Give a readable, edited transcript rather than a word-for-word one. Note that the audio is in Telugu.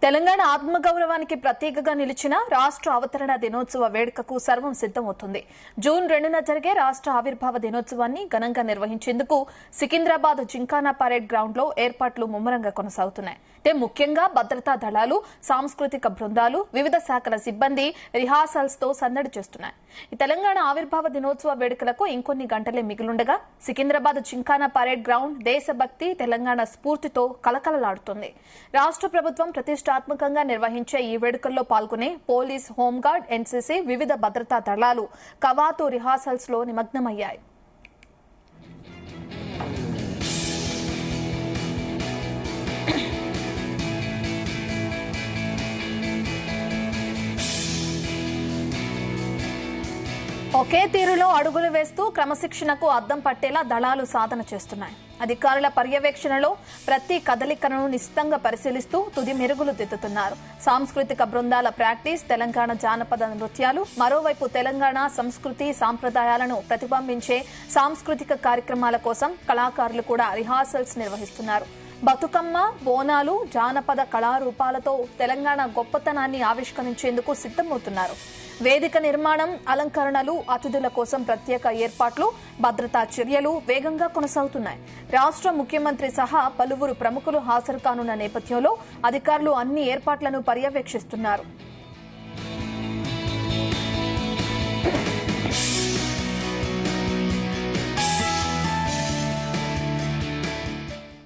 తెలంగాణ ఆత్మగౌరవానికి ప్రతీకగా నిలిచిన రాష్ట్ర అవతరణ దినోత్సవ వేడుకకు సర్వం సిద్దమవుతుంది. జూన్ 2న జరిగే రాష్ట్ర ఆవిర్భావ దినోత్సవాన్ని ఘనంగా నిర్వహించేందుకు సికింద్రాబాద్ జింకానా పరేడ్ గ్రౌండ్ లో ఏర్పాట్లు ముమ్మరంగా కొనసాగుతున్నాయి. ముఖ్యంగా భద్రతా దళాలు, సాంస్కృతిక బృందాలు, వివిధ శాఖల సిబ్బంది రిహార్సల్స్ తో సందడి చేస్తున్నాయి. ఈ తెలంగాణ ఆవిర్భావ దినోత్సవ వేడుకలకు ఇంకొన్ని గంటలే మిగిలుండగా సికింద్రాబాద్ జింకానా పరేడ్ గ్రౌండ్ దేశభక్తి, తెలంగాణ స్ఫూర్తితో కలకలలాడుతుంది. రాష్ట్ర ప్రభుత్వం ప్రతిష్టాత్మకంగా నిర్వహించే ఈ వేడుకల్లో పాల్గొనే పోలీస్, హోంగార్డ్, ఎన్సీసీ, వివిధ భద్రతా దళాలు కవాతు రిహార్సల్స్ లో నిమగ్నమయ్యాయి. ఒకే తీరులో అడుగులు వేస్తూ క్రమశిక్షణకు అద్దం పట్టేలా దళాలు సాధన చేస్తున్నాయి. అధికారుల పర్యవేక్షణలో ప్రతి కదలికను నిశితంగా పరిశీలిస్తూ తుది మెరుగులు దిద్దుతున్నారు. సాంస్కృతిక బృందాల ప్రాక్టీస్, తెలంగాణ జానపద నృత్యాలు, మరోవైపు తెలంగాణ సంస్కృతి సంప్రదాయాలను ప్రతిబింబించే సాంస్కృతిక కార్యక్రమాల కోసం కళాకారులు కూడా రిహార్సల్స్ నిర్వహిస్తున్నారు. బతుకమ్మ, బోనాలు, జానపద కళారూపాలతో తెలంగాణ గొప్పతనాన్ని ఆవిష్కరించేందుకు సిద్దమవుతున్నారు. వేదిక నిర్మాణం, అలంకరణలు, అతిథుల కోసం ప్రత్యేక ఏర్పాట్లు, భద్రతా చర్యలు వేగంగా కొనసాగుతున్నాయి. రాష్ట్ర ముఖ్యమంత్రి సహా పలువురు ప్రముఖులు హాజరు కానున్న నేపథ్యంలో అధికారులు అన్ని ఏర్పాట్లను పర్యవేక్షిస్తున్నారు.